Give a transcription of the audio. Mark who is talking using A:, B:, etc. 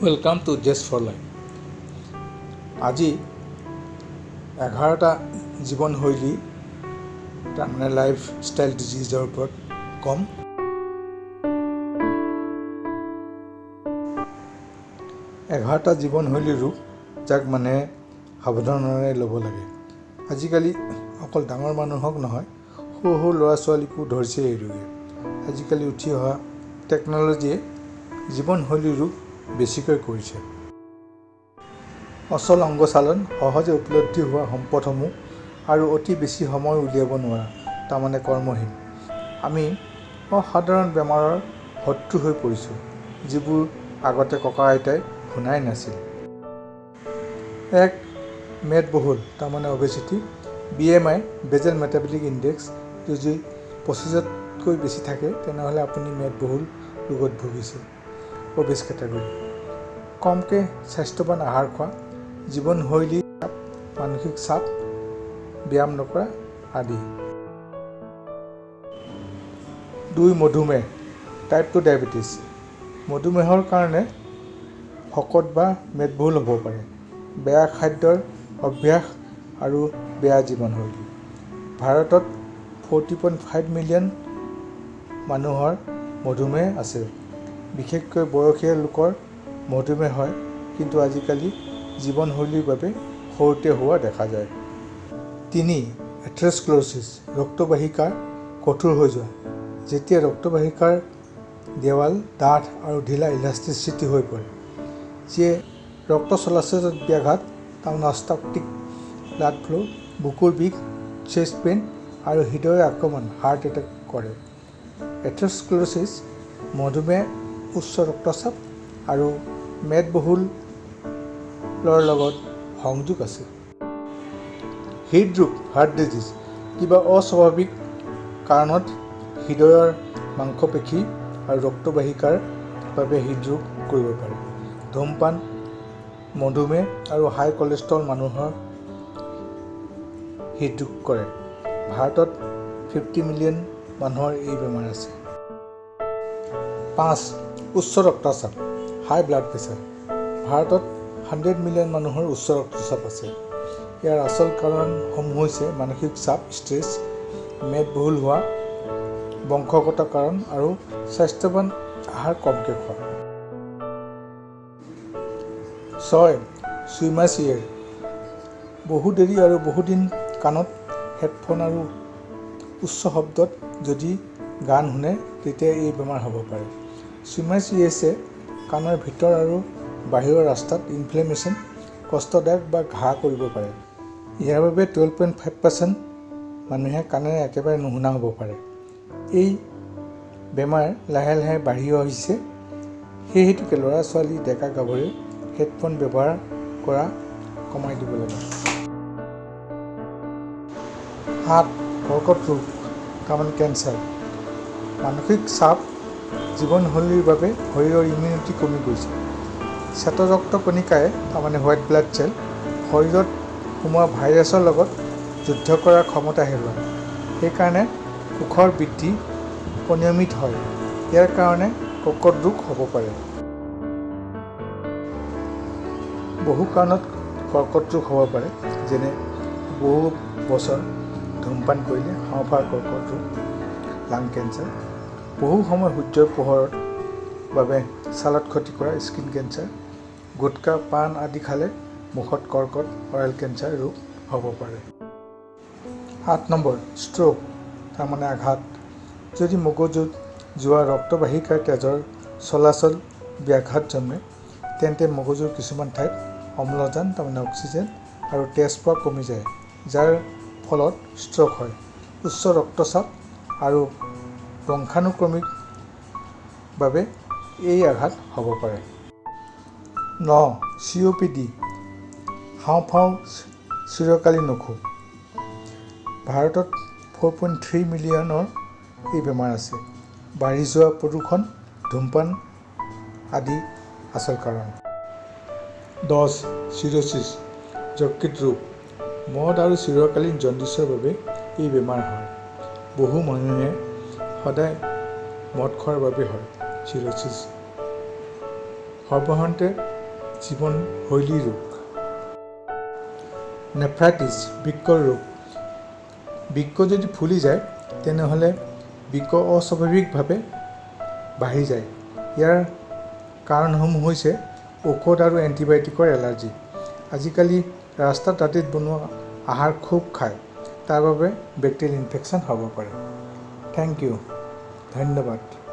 A: Welcome to Just for Life. আজি 11টা জীৱনশৈলী তাৰমানে লাইফ ষ্টাইল ডিজিজৰ ওপৰত কম। 11টা জীৱনশৈলী ৰোগ যাক মানে সাৱধানেৰে ল'ব লাগে। আজিকালি অকল ডাঙৰ মানুহক নহয়, সৰু সৰু ল'ৰা ছোৱালীকো ধৰিছে এই ৰোগে। আজিকালি উঠি অহা টেকন'লজিয়ে জীৱনশৈলী ৰোগ বেছিকৈ কৰিছে। অচল অংগচালন, সহজে উপলব্ধি হোৱা সম্পদসমূহ আৰু অতি বেছি সময় উলিয়াব নোৱাৰা, তাৰমানে কৰ্মহীন। আমি অসাধাৰণ বেমাৰৰ শত্ৰু হৈ পৰিছোঁ, যিবোৰ আগতে ককা আইতাই শুনাই নাছিল। এক মেদবহুল, তাৰমানে অবেচিটি, BMI বেজেল মেটাবলিক ইণ্ডেক্স যদি 25তকৈ বেছি থাকে তেনেহ'লে আপুনি মেদবহুল ৰোগত ভুগিছে। Obese category. কমকৈ স্বাস্থ্যৱান আহাৰ খোৱা, জীৱনশৈলী চাপ, মানসিক চাপ, ব্যায়াম নকৰা আদি। 2 মধুমেহ, টাইপ 2 ডায়েবেটিছ। মধুমেহৰ কাৰণে শকত বা মেদবহুল হ'ব পাৰে। বেয়া খাদ্যৰ অভ্যাস আৰু বেয়া জীৱনশৈলী। ভাৰতত 40.5 মিলিয়ন মানুহৰ মধুমেহ আছে। বিশেষকৈ বয়সীয়া লোকৰ মধুমেহ হয়, কিন্তু আজিকালি জীৱনশৈলীৰ বাবে সৰুতে হোৱা দেখা যায়। 3 এথেৰস্ক্লেৰোচিছ, ৰক্তবাহিকা কঠোৰ হৈ যোৱা। যেতিয়া ৰক্তবাহিকাৰ দেৱাল ডাঠ আৰু ঢিলা ইলাষ্টিচিটি হৈ পৰে, যিয়ে ৰক্ত চলাচলত ব্যাঘাত, তাৰমানে অবষ্ট্ৰাকটিভ ব্লাড ফ্ল', বুকুৰ বিষ, চেষ্ট পেইন আৰু হৃদয়ৰ আক্ৰমণ, হাৰ্ট এটেক কৰে। এথেৰস্ক্লেৰোচিছ, মধুমেহ, উচ্চ ৰক্তচাপ আৰু মেদবহুলৰ লগত সংযোগ আছে। হৃদৰোগ, হাৰ্ট ডিজিজ, কিবা অস্বাভাৱিক কাৰণত হৃদয়ৰ মাংসপেশী আৰু ৰক্তবাহিকাৰ বাবে হৃদৰোগ কৰিব পাৰে। ধূমপান, মধুমেহ আৰু হাই কলেষ্ট্ৰল মানুহৰ হৃদৰোগ কৰে। ভাৰতত 50 মিলিয়ন মানুহৰ এই বেমাৰ আছে। 5 উচ্চ ৰক্তচাপ, হাই ব্লাড প্ৰেছাৰ। ভাৰতত 100 মিলিয়ন মানুহৰ উচ্চ ৰক্তচাপ আছে। ইয়াৰ আচল কাৰণসমূহ হৈছে মানসিক চাপ, ষ্ট্ৰেছ, মেদবহুল হোৱা, বংশগত কাৰণ আৰু স্বাস্থ্যৱান আহাৰ কমকৈ খোৱা। 6 চুইমাছ ইয়েৰ, বহু দেৰি আৰু বহুদিন কাণত হেডফোন আৰু উচ্চ শব্দত যদি গান শুনে তেতিয়া এই বেমাৰ হ'ব পাৰে। চুইমাছ ইয়েছে কাণৰ ভিতৰ আৰু বাহিৰৰ ৰাস্তাত ইনফ্লেমেশ্যন, কষ্টদায়ক বা ঘাঁ কৰিব পাৰে। ইয়াৰ বাবে 12.5% মানুহে কাণেৰে একেবাৰে নুশুনা হ'ব পাৰে। এই বেমাৰ লাহে লাহে বাঢ়ি আহিছে। সেই হেতুকে ল'ৰা ছোৱালী, ডেকা গাভৰুৱে হেডফোন ব্যৱহাৰ কৰা কমাই দিব লাগে। 7 কৰ্কট ৰোগ, তাৰমানে কেঞ্চাৰ। মানসিক চাপ, জীৱনশৈলীৰ বাবে শৰীৰৰ ইমিউনিটি কমি গৈছে। শ্বেতৰক্ত কণিকাই, তাৰমানে হোৱাইট ব্লাড চেল, শৰীৰত সোমোৱা ভাইৰাছৰ লগত যুদ্ধ কৰাৰ ক্ষমতা হেৰুৱায়। সেইকাৰণে কোষৰ বৃদ্ধি অনিয়মিত হয়। ইয়াৰ কাৰণে কৰ্কট ৰোগ হ'ব পাৰে। বহু কাৰণত কৰ্কট ৰোগ হ'ব পাৰে, যেনে বহু বছৰ ধূমপান কৰিলে হাঁওফাঁওৰ কৰ্কট ৰোগ, লাং কেঞ্চাৰ, বহু সময় সূৰ্যৰ পোহৰৰ বাবে ছালত ক্ষতি কৰা স্কিন কেঞ্চাৰ, গুটকা, পাণ আদি খালে মুখত কৰ্কট, অৰেল কেঞ্চাৰ ৰোগ হ'ব পাৰে। 8 নম্বৰ ষ্ট্ৰোক, তাৰমানে আঘাত। যদি মগজুত যোৱা ৰক্তবাহিকাৰ তেজৰ চলাচল ব্যাঘাত জন্মে, তেন্তে মগজুৰ কিছুমান ঠাইত অম্লজান, তাৰমানে অক্সিজেন আৰু তেজ পোৱা কমি যায়, যাৰ ফলত ষ্ট্ৰোক হয়। উচ্চ ৰক্তচাপ আৰু বংশানুক্ৰমিকভাৱে এই আঘাত হ'ব পাৰে। 9 COPD, হাঁওফাঁও চিৰকালীন অসুখ। ভাৰতত 4.3 মিলিয়নৰ এই বেমাৰ আছে। বাঢ়ি যোৱা প্ৰদূষণ, ধূমপান আদি আচল কাৰণ। 10 চিৰচিছ, যকৃত ৰোগ। মদ আৰু চিৰকালীন জণ্ডিছৰ বাবে এই বেমাৰ হয়। বহু মানুহে সদায় মদ খোৱাৰ বাবে হয় চিৰচিছ। সৰ্বসাধাৰণতে জীৱনশৈলী ৰোগ। নেফ্ৰাইটিছ বৃক্কৰ ৰোগ। বৃক্ক যদি ফুলি যায় তেনেহ'লে বৃক্ক অস্বাভাৱিকভাৱে বাঢ়ি যায়। ইয়াৰ কাৰণসমূহ হৈছে ঔষধ আৰু এণ্টিবায়'টিকৰ এলাৰ্জি। আজিকালি ৰাস্তাৰ দাঁতিত বনোৱা আহাৰ খুব খায়, তাৰ বাবে বেক্টেৰিয়েল ইনফেকশ্যন হ'ব পাৰে। থেংক ইউ, ধন্যবাদ।